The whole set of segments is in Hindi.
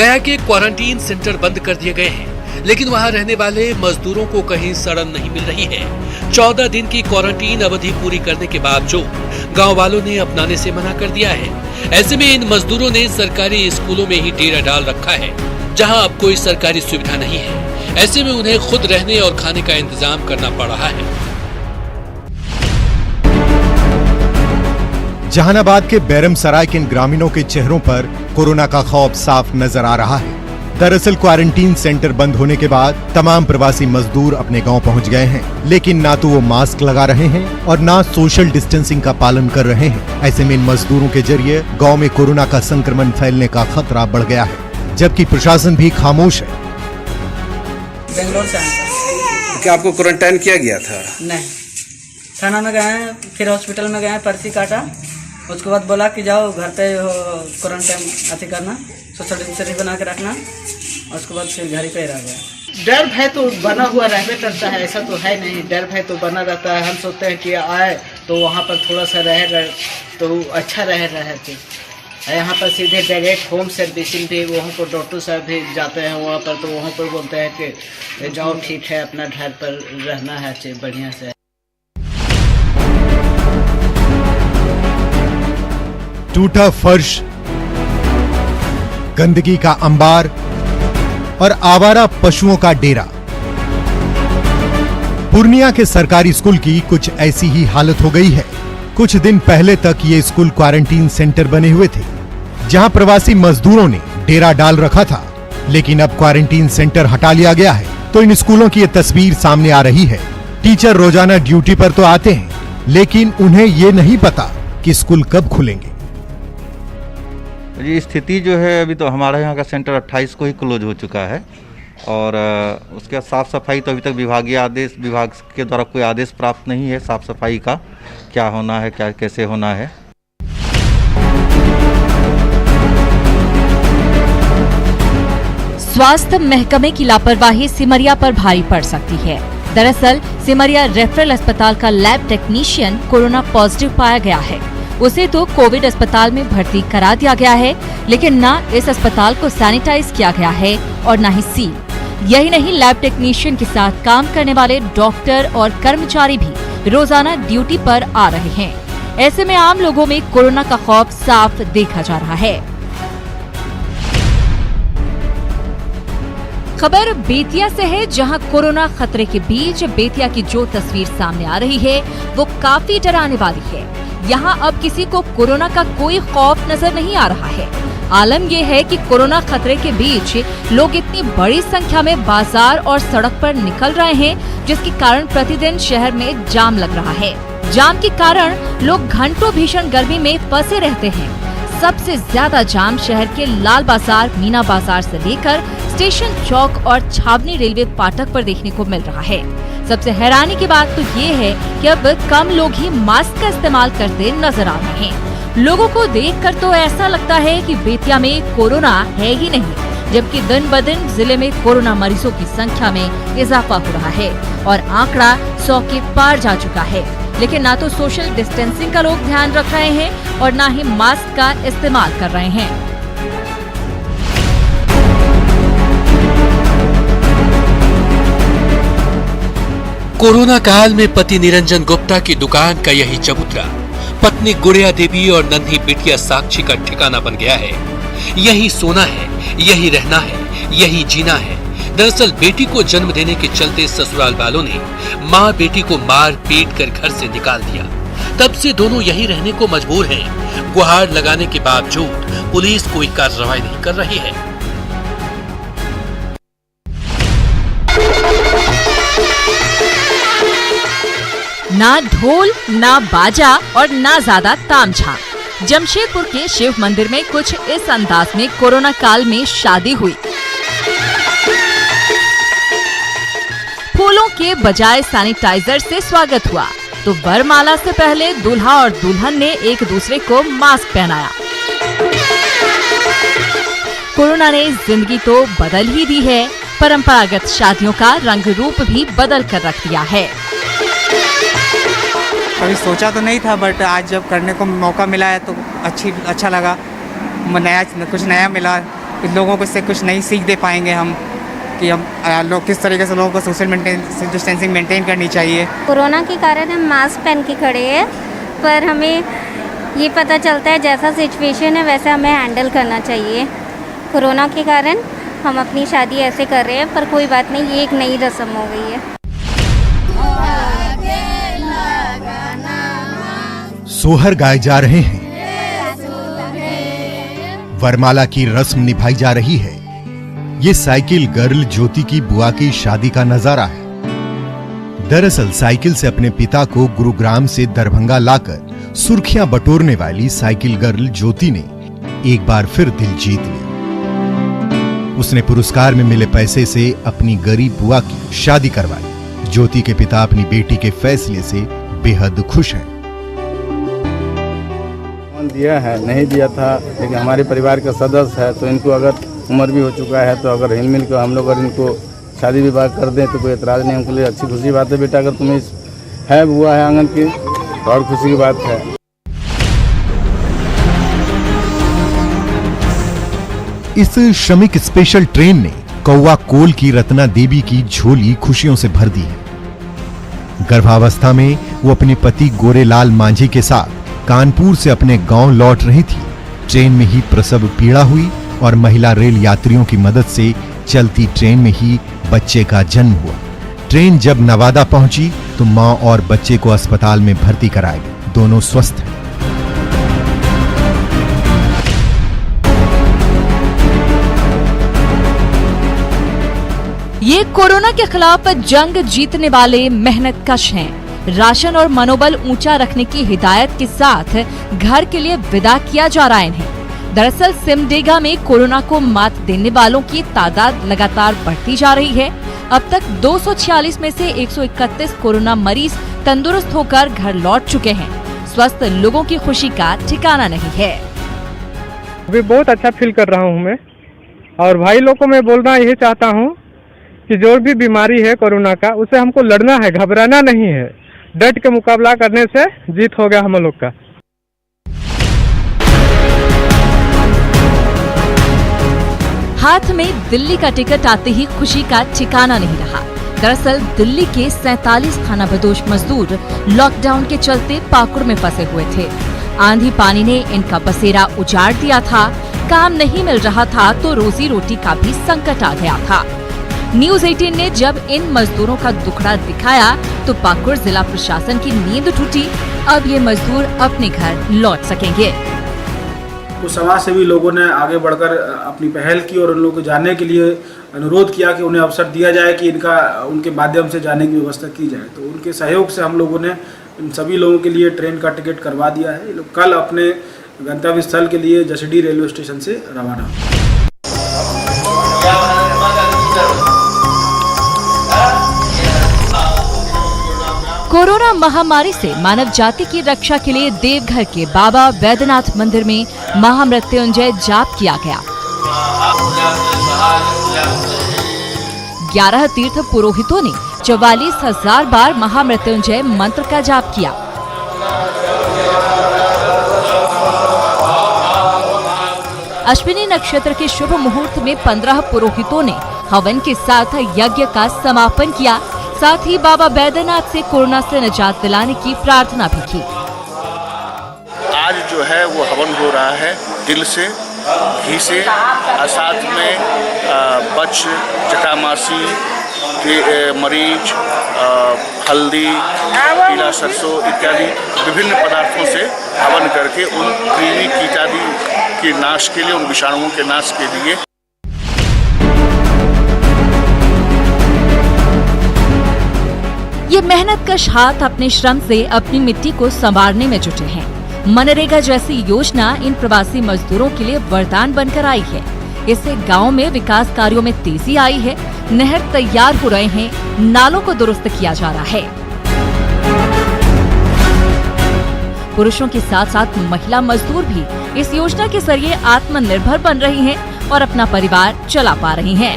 गया के क्वारंटीन सेंटर बंद कर दिए गए हैं, लेकिन वहां रहने वाले मजदूरों को कहीं सड़न नहीं मिल रही है। 14 दिन की क्वारंटीन अवधि पूरी करने के बावजूद गांव वालों ने अपनाने से मना कर दिया है। ऐसे में इन मजदूरों ने सरकारी स्कूलों में ही डेरा डाल रखा है, जहां अब कोई सरकारी सुविधा नहीं है। ऐसे में उन्हें खुद रहने और खाने का इंतजाम करना पड़ रहा है। जहानाबाद के बैरम सराय के इन ग्रामीणों के चेहरों पर कोरोना का खौफ साफ नजर आ रहा है। दरअसल क्वारंटीन सेंटर बंद होने के बाद तमाम प्रवासी मजदूर अपने गांव पहुंच गए हैं, लेकिन ना तो वो मास्क लगा रहे हैं और ना सोशल डिस्टेंसिंग का पालन कर रहे हैं। ऐसे में इन मजदूरों के जरिए गांव में कोरोना का संक्रमण फैलने का खतरा बढ़ गया है, जबकि प्रशासन भी खामोश है। बेंगलोर से आए। क्या आपको क्वारंटाइन किया गया था? नहीं, थाना में गए, फिर हॉस्पिटल में गए, पर्ची काटा, उसके बाद बोला कि जाओ घर पे क्वारंटाइन अति करना, सोशल डिस्टेंसिंग बना के रखना, उसके बाद फिर घर पे रह गया। डर भय तो बना हुआ रहते करता है, ऐसा तो है नहीं, डर भय तो बना रहता है। हम सोचते हैं कि आए तो वहाँ पर थोड़ा सा रहे तो अच्छा रहे थे। यहाँ पर सीधे डायरेक्ट होम सर्विसिंग भी, वहाँ पर डॉक्टर साहब भी जाते हैं वहाँ पर, तो वहाँ पर बोलते हैं कि जाओ ठीक है, अपना घर पर रहना है बढ़िया से। टूटा फर्श, गंदगी का अंबार और आवारा पशुओं का डेरा। पूर्णिया के सरकारी स्कूल की कुछ ऐसी ही हालत हो गई है। कुछ दिन पहले तक ये स्कूल क्वारंटीन सेंटर बने हुए थे, जहां प्रवासी मजदूरों ने डेरा डाल रखा था, लेकिन अब क्वारंटीन सेंटर हटा लिया गया है। तो इन स्कूलों की ये तस्वीर सामने आ रही है। टीचर रोजाना ड्यूटी पर तो आते हैं, लेकिन उन्हें ये नहीं पता कि स्कूल कब खुलेंगे। ये स्थिति जो है, अभी तो हमारे यहाँ का सेंटर 28 को ही क्लोज हो चुका है और उसके साफ सफाई तो अभी तक विभाग के द्वारा कोई आदेश प्राप्त नहीं है साफ सफाई का, क्या होना है, क्या कैसे होना है। स्वास्थ्य महकमे की लापरवाही सिमरिया पर भारी पड़ सकती है। दरअसल सिमरिया रेफरल अस्पताल का लैब टेक्नीशियन कोरोना पॉजिटिव पाया गया है। उसे तो कोविड अस्पताल में भर्ती करा दिया गया है, लेकिन न इस अस्पताल को सैनिटाइज किया गया है और न ही सील। यही नहीं, लैब टेक्नीशियन के साथ काम करने वाले डॉक्टर और कर्मचारी भी रोजाना ड्यूटी पर आ रहे हैं। ऐसे में आम लोगों में कोरोना का खौफ साफ देखा जा रहा है। खबर बेतिया से है, जहां कोरोना खतरे के बीच बेतिया की जो तस्वीर सामने आ रही है वो काफी डराने वाली है। यहाँ अब किसी को कोरोना का कोई खौफ नजर नहीं आ रहा है। आलम यह है कि कोरोना खतरे के बीच लोग इतनी बड़ी संख्या में बाजार और सड़क पर निकल रहे हैं, जिसके कारण प्रतिदिन शहर में जाम लग रहा है। जाम के कारण लोग घंटों भीषण गर्मी में फंसे रहते हैं। सबसे ज्यादा जाम शहर के लाल बाजार, मीना बाजार से लेकर स्टेशन चौक और छावनी रेलवे फाटक पर देखने को मिल रहा है। सबसे हैरानी की बात तो ये है कि अब कम लोग ही मास्क का इस्तेमाल करते नजर आ रहे हैं। लोगों को देखकर तो ऐसा लगता है कि बेतिया में कोरोना है ही नहीं, जबकि दिन ब दिन जिले में कोरोना मरीजों की संख्या में इजाफा हो रहा है और आंकड़ा 100 के पार जा चुका है। लेकिन ना तो सोशल डिस्टेंसिंग का लोग ध्यान रख रहे हैं और ना ही मास्क का इस्तेमाल कर रहे हैं। कोरोना काल में पति निरंजन गुप्ता की दुकान का यही चबूतरा पत्नी गुड़िया देवी और नन्ही बिटिया साक्षी का ठिकाना बन गया है। यही सोना है, यही रहना है, यही जीना है। दरअसल बेटी को जन्म देने के चलते ससुराल वालों ने माँ बेटी को मार पीट कर घर से निकाल दिया। तब से दोनों यही रहने को मजबूर हैं। गुहार लगाने के बावजूद पुलिस कोई कार्रवाई नहीं कर रही है। ना ढोल, ना बाजा और ना ज्यादा तामझाम। जमशेदपुर के शिव मंदिर में कुछ इस अंदाज में कोरोना काल में शादी हुई। फूलों के बजाय सैनिटाइजर से स्वागत हुआ, तो वरमाला से पहले दूल्हा और दुल्हन ने एक दूसरे को मास्क पहनाया। कोरोना ने जिंदगी तो बदल ही दी है, परंपरागत शादियों का रंग रूप भी बदल कर रख दिया है। कभी सोचा तो नहीं था, बट आज जब करने को मौका मिला है तो अच्छा लगा। कुछ नया मिला, इन लोगों को इससे कुछ नई सीख दे पाएंगे हम कि हम लोग किस तरीके से लोगों को सोशल डिस्टेंसिंग मेंटेन करनी चाहिए। कोरोना के कारण हम मास्क पहन के खड़े हैं, पर हमें ये पता चलता है जैसा सिचुएशन है वैसे हमें हैंडल करना चाहिए। कोरोना के कारण हम अपनी शादी ऐसे कर रहे हैं, पर कोई बात नहीं, ये एक नई रस्म हो गई है। सोहर गाए जा रहे हैं, वरमाला की रस्म निभाई जा रही है। ये साइकिल गर्ल ज्योति की बुआ की शादी का नजारा है। दरअसल साइकिल से अपने पिता को गुरुग्राम से दरभंगा लाकर सुर्खियां बटोरने वाली साइकिल गर्ल ज्योति ने एक बार फिर दिल जीत लिया। उसने पुरस्कार में मिले पैसे से अपनी गरीब बुआ की शादी करवाई। ज्योति के पिता अपनी बेटी के फैसले से बेहद खुश हैं। दिया है नहीं दिया था, लेकिन हमारे परिवार का सदस्य है, तो इनको अगर उम्र भी हो चुका है तो अगर हिल मिल कर हम लोग अगर इनको शादी विवाह कर दें तो कोई एतराज़ नहीं। उनके लिए अच्छी खुशी बात है। बेटा अगर तुम्हें है बुआ है आंगन की तो और खुशी की बात है। इस श्रमिक स्पेशल ट्रेन ने कौवा कोल की रत्ना देवी की झोली खुशियों से भर दी है। गर्भावस्था में वो अपने पति गोरेलाल मांझी के साथ कानपुर से अपने गांव लौट रही थी। ट्रेन में ही प्रसव पीड़ा हुई और महिला रेल यात्रियों की मदद से चलती ट्रेन में ही बच्चे का जन्म हुआ। ट्रेन जब नवादा पहुंची तो मां और बच्चे को अस्पताल में भर्ती कराया गया। दोनों स्वस्थ हैं। ये कोरोना के खिलाफ जंग जीतने वाले मेहनतकश हैं। राशन और मनोबल ऊंचा रखने की हिदायत के साथ घर के लिए विदा किया जा रहा है इन्हें। दरअसल सिमडेगा में कोरोना को मात देने वालों की तादाद लगातार बढ़ती जा रही है। अब तक 246 में से 131 कोरोना मरीज तंदुरुस्त होकर घर लौट चुके हैं। स्वस्थ लोगों की खुशी का ठिकाना नहीं है। अभी बहुत अच्छा फील कर रहा हूँ मैं, और भाई लोग को मैं बोलना यही चाहता हूँ कि जो भी बीमारी है कोरोना का, उसे हमको लड़ना है, घबराना नहीं है। डट के मुकाबला करने से जीत हो गया हम लोग का। हाथ में दिल्ली का टिकट आते ही खुशी का ठिकाना नहीं रहा। दरअसल दिल्ली के 47 खानाबदोश मजदूर लॉकडाउन के चलते पाकुड़ में फंसे हुए थे। आंधी पानी ने इनका बसेरा उजाड़ दिया था। काम नहीं मिल रहा था तो रोजी रोटी का भी संकट आ गया था। न्यूज 18 ने जब इन मजदूरों का दुखड़ा दिखाया तो पाकुड़ जिला प्रशासन की नींद टूटी। अब ये मजदूर अपने घर लौट सकेंगे। कुछ समाज सेवी लोगों ने आगे बढ़कर अपनी पहल की और उन लोगों को जाने के लिए अनुरोध किया कि उन्हें अवसर दिया जाए कि उनके माध्यम से जाने की व्यवस्था की जाए। तो उनके सहयोग से हम लोगों ने इन सभी लोगों के लिए ट्रेन का टिकट करवा दिया है। ये लोग कल अपने गंतव्य स्थल के लिए जसडी रेलवे स्टेशन से रवाना होंगे। कोरोना महामारी से मानव जाति की रक्षा के लिए देवघर के बाबा वैद्यनाथ मंदिर में महामृत्युंजय जाप किया गया। 11 तीर्थ पुरोहितों ने 44,000 बार महामृत्युंजय मंत्र का जाप किया। अश्विनी नक्षत्र के शुभ मुहूर्त में 15 पुरोहितों ने हवन के साथ यज्ञ का समापन किया। साथ ही बाबा बैद्यनाथ से कोरोना से निजात दिलाने की प्रार्थना भी की। आज जो है वो हवन हो रहा है तिल से, घी से, और साथ में बच, जटामासी, मरीच, हल्दी, पीला सरसों इत्यादि विभिन्न पदार्थों से हवन करके उन कृमि कीटादि के नाश के लिए, उन विषाणुओं के नाश के लिए। ये मेहनतकश हाथ अपने श्रम से अपनी मिट्टी को संवारने में जुटे हैं। मनरेगा जैसी योजना इन प्रवासी मजदूरों के लिए वरदान बनकर आई है। इससे गांव में विकास कार्यों में तेजी आई है। नहर तैयार हो रहे हैं, नालों को दुरुस्त किया जा रहा है। पुरुषों के साथ साथ महिला मजदूर भी इस योजना के जरिए आत्मनिर्भर बन रही हैं और अपना परिवार चला पा रही हैं।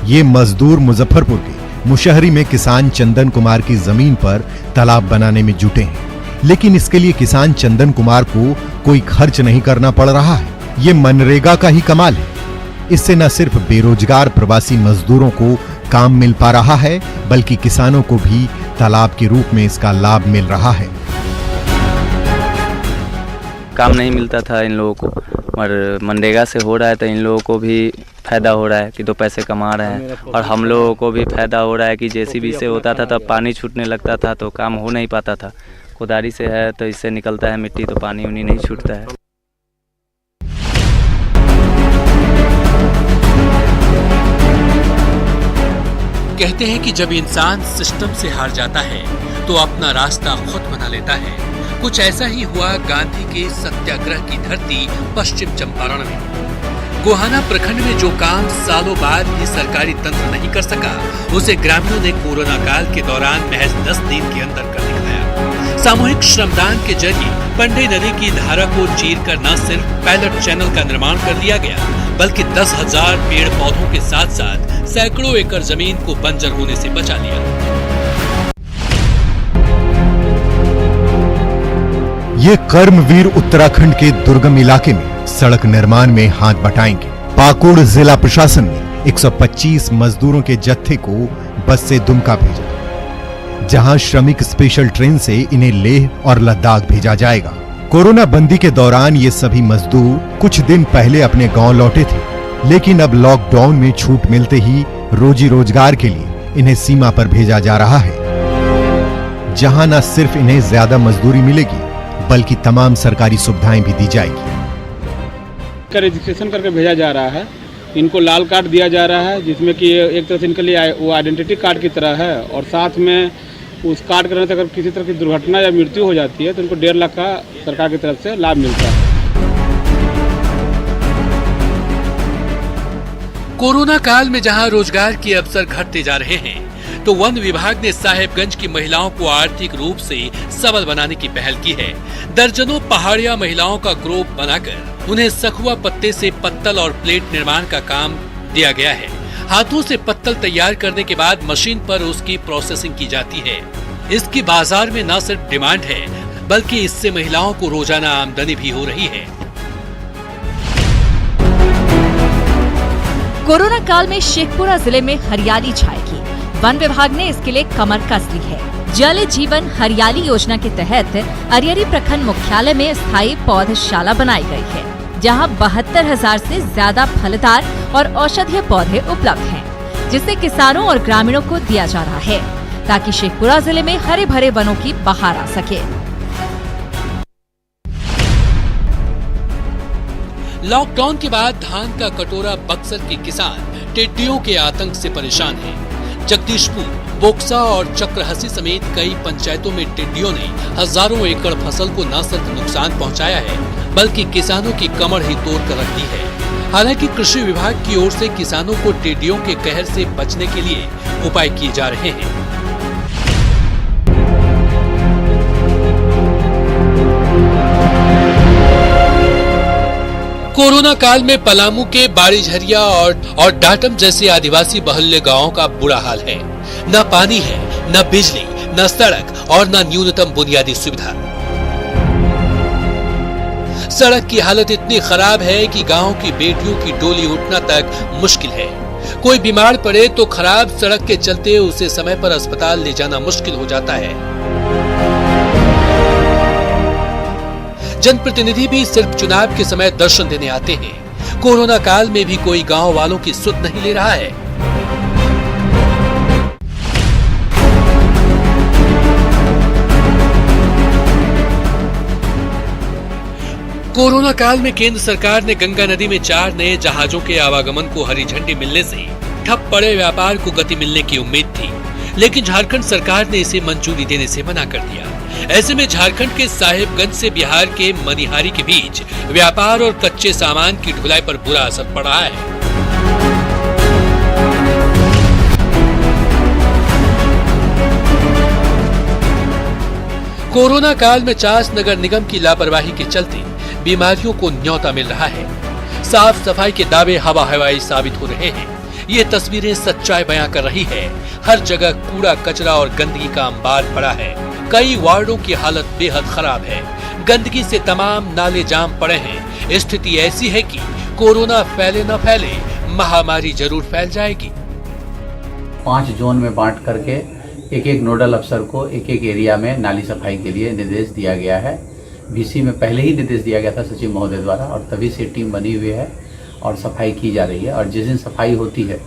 ये मजदूर मुजफ्फरपुर के मुशहरी में किसान चंदन कुमार की जमीन पर तालाब बनाने में जुटे हैं, लेकिन इसके लिए किसान चंदन कुमार को कोई खर्च नहीं करना पड़ रहा है। ये मनरेगा का ही कमाल है। इससे न सिर्फ बेरोजगार प्रवासी मजदूरों को काम मिल पा रहा है, बल्कि किसानों को भी तालाब के रूप में इसका लाभ मिल रहा है। काम नहीं मिलता था इन लोगों को, और मनरेगा से हो रहा है तो इन लोगों को भी फायदा हो रहा है कि 2 पैसे कमा रहे हैं, और हम लोगों को भी फायदा हो रहा है कि जेसीबी से होता था तब पानी छूटने लगता था तो काम हो नहीं पाता था। कुदारी से है तो इससे निकलता है मिट्टी तो पानी उनी नहीं छूटता है। कहते हैं कि जब इंसान सिस्टम से हार जाता है तो अपना रास्ता खुद बना लेता है। कुछ ऐसा ही हुआ गांधी के सत्याग्रह की धरती पश्चिम चंपारण में। गोहाना प्रखंड में जो काम सालों बाद भी सरकारी तंत्र नहीं कर सका, उसे ग्रामीणों ने कोरोना काल के दौरान महज 10 दिन के अंदर कर दिखाया। सामूहिक श्रमदान के जरिए पंडई नदी की धारा को चीरकर न सिर्फ पायलट चैनल का निर्माण कर दिया गया, बल्कि 10,000 पेड़ पौधों के साथ साथ सैकड़ों एकड़ जमीन को बंजर होने से बचा लिया। ये कर्मवीर उत्तराखंड के दुर्गम इलाके में सड़क निर्माण में हाथ बटाएंगे। पाकुड़ जिला प्रशासन ने 125 मजदूरों के जत्थे को बस से दुमका भेजा, जहां श्रमिक स्पेशल ट्रेन से इन्हें लेह और लद्दाख भेजा जाएगा। कोरोना बंदी के दौरान ये सभी मजदूर कुछ दिन पहले अपने गांव लौटे थे, लेकिन अब लॉकडाउन में छूट मिलते ही रोजी रोजगार के लिए इन्हें सीमा पर भेजा जा रहा है, जहां न सिर्फ इन्हें ज्यादा मजदूरी मिलेगी, बल्कि तमाम सरकारी सुविधाएं भी दी जाएगी। का रजिस्ट्रेशन करके भेजा जा रहा है। इनको लाल कार्ड दिया जा रहा है, जिसमें कि एक तरह से इनके लिए वो आइडेंटिटी कार्ड की तरह है, और साथ में उस कार्ड करने से अगर किसी तरह की दुर्घटना या मृत्यु हो जाती है तो इनको 1.5 लाख का सरकार की तरफ से लाभ मिलता है। कोरोना काल में जहां रोजगार के अवसर घटते जा रहे हैं, तो वन विभाग ने साहेबगंज की महिलाओं को आर्थिक रूप से सबल बनाने की पहल की है। दर्जनों पहाड़िया महिलाओं का ग्रुप बनाकर उन्हें सखुआ पत्ते से पत्तल और प्लेट निर्माण का काम दिया गया है। हाथों से पत्तल तैयार करने के बाद मशीन पर उसकी प्रोसेसिंग की जाती है। इसकी बाजार में न सिर्फ डिमांड है, बल्कि इससे महिलाओं को रोजाना आमदनी भी हो रही है। कोरोना काल में शेखपुरा जिले में हरियाली छाएगी। वन विभाग ने इसके लिए कमर कस ली है। जल जीवन हरियाली योजना के तहत अरियरी प्रखंड मुख्यालय में स्थायी पौधशाला बनाई गई है, जहां 72,000 से ज्यादा फलदार और औषधीय पौधे उपलब्ध हैं, जिससे किसानों और ग्रामीणों को दिया जा रहा है, ताकि शेखपुरा जिले में हरे भरे वनों की बहार आ सके। लॉकडाउन के बाद धान का कटोरा बक्सर के किसान टिड्डियों के आतंक से परेशान हैं। जगदीशपुर, बोक्सा और चक्रहसी समेत कई पंचायतों में टिड्डियों ने हजारों एकड़ फसल को न सिर्फ नुकसान पहुंचाया है, बल्कि किसानों की कमर ही तोड़ कर रख दी है। हालांकि कृषि विभाग की ओर से किसानों को टिड्डियों के कहर से बचने के लिए उपाय किए जा रहे हैं। कोरोना काल में पलामू के बाड़ीझरिया और डाटम जैसे आदिवासी बहुल्य गांवों का बुरा हाल है। न पानी है, न बिजली, न सड़क और न न्यूनतम बुनियादी सुविधा। सड़क की हालत इतनी खराब है कि गांव की बेटियों की डोली उठना तक मुश्किल है। कोई बीमार पड़े तो खराब सड़क के चलते उसे समय पर अस्पताल ले जाना मुश्किल हो जाता है। जनप्रतिनिधि भी सिर्फ चुनाव के समय दर्शन देने आते हैं। कोरोना काल में भी कोई गांव वालों की सुध नहीं ले रहा है। कोरोना काल में केंद्र सरकार ने गंगा नदी में 4 नए जहाजों के आवागमन को हरी झंडी मिलने से ठप पड़े व्यापार को गति मिलने की उम्मीद थी, लेकिन झारखंड सरकार ने इसे मंजूरी देने से मना कर दिया। ऐसे में झारखंड के साहेबगंज से बिहार के मनिहारी के बीच व्यापार और कच्चे सामान की ढुलाई पर बुरा असर पड़ रहा है। कोरोना काल में चास नगर निगम की लापरवाही के चलते बीमारियों को न्योता मिल रहा है। साफ सफाई के दावे हवा हवाई साबित हो रहे हैं। ये तस्वीरें सच्चाई बयां कर रही है। हर जगह कूड़ा कचरा और गंदगी का अंबार पड़ा है। कई वार्डों की हालत बेहद खराब है। गंदगी से तमाम नाले जाम पड़े हैं। स्थिति ऐसी है कि कोरोना फैले न फैले, महामारी जरूर फैल जाएगी। 5 जोन में बांट करके एक नोडल अफसर को एक एरिया में नाली सफाई के लिए निर्देश दिया गया है। बीसी में पहले ही निर्देश दिया गया था सचिव महोदय द्वारा, और तभी से टीम बनी हुई है और सफाई की जा रही है। और जिस दिन सफाई होती है,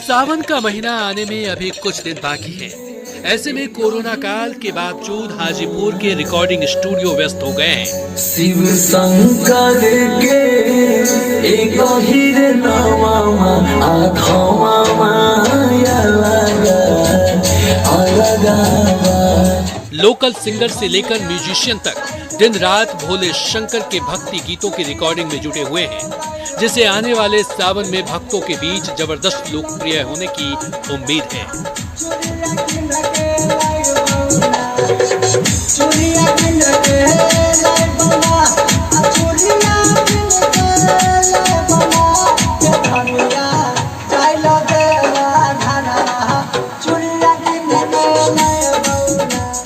सावन का महीना आने में अभी कुछ दिन बाकी है। ऐसे में कोरोना काल के बावजूद हाजीपुर के रिकॉर्डिंग स्टूडियो व्यस्त हो गए हैं। शिव शंकर के एक हीरे नामा आँखों माया लगा। लोकल सिंगर से लेकर म्यूजिशियन तक दिन रात भोले शंकर के भक्ति गीतों की रिकॉर्डिंग में जुटे हुए हैं, जिसे आने वाले सावन में भक्तों के बीच जबरदस्त लोकप्रिय होने की उम्मीद है।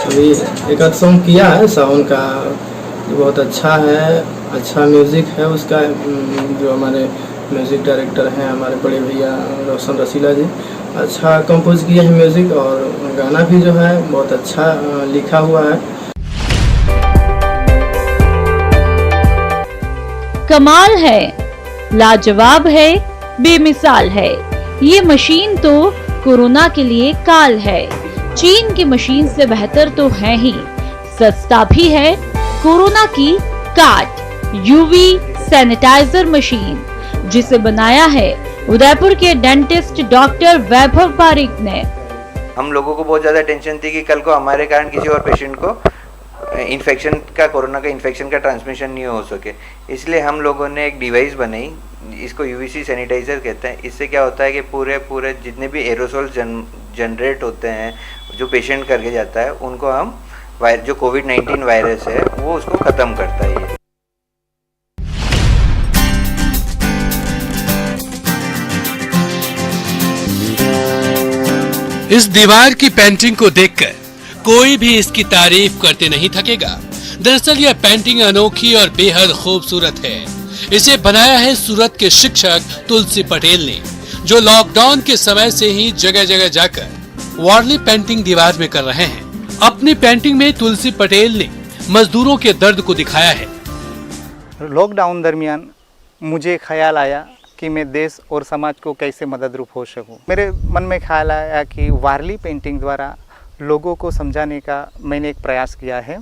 अभी एक आध सॉन्ग किया है सावन का, बहुत अच्छा है, अच्छा म्यूज़िक है उसका। जो हमारे म्यूज़िक डायरेक्टर हैं हमारे बड़े भैया रोशन रसीला जी, अच्छा कंपोज किए हैं म्यूज़िक, और गाना भी जो है बहुत अच्छा लिखा हुआ है। कमाल है, लाजवाब है, बेमिसाल है। ये मशीन तो कोरोना के लिए काल है। चीन की मशीन से बेहतर तो है ही, सस्ता भी है। कोरोना की काट यूवी सैनिटाइजर मशीन, जिसे बनाया है उदयपुर के डेंटिस्ट डॉक्टर वैभव पारिक ने। हम लोगों को बहुत ज़्यादा टेंशन थी कि कल को हमारे कारण किसी और पेशेंट को इन्फेक्शन का, कोरोना का इन्फेक्शन का ट्रांसमिशन नहीं हो सके, इसलिए हम लोगों ने एक डिवाइस बनाई, इसको यूवीसी सैनिटाइज़र कहते हैं। इससे क्या होता है कि पूरे जितने भी एरोसोल जनरेट होते हैं जो पेशेंट करके जाता है, उनको हम जो कोविड-19 वायरस है वो उसको ख़त्म करता है। इस दीवार की पेंटिंग को देखकर कोई भी इसकी तारीफ करते नहीं थकेगा। दरअसल यह पेंटिंग अनोखी और बेहद खूबसूरत है। इसे बनाया है सूरत के शिक्षक तुलसी पटेल ने, जो लॉकडाउन के समय से ही जगह जगह जाकर वार्ली पेंटिंग दीवार में कर रहे हैं। अपनी पेंटिंग में तुलसी पटेल ने मजदूरों के दर्द को दिखाया है। लॉकडाउन दरमियान मुझे ख्याल आया कि मैं देश और समाज को कैसे मदद रूप हो सकूं। मेरे मन में ख्याल आया कि वारली पेंटिंग द्वारा लोगों को समझाने का मैंने एक प्रयास किया है।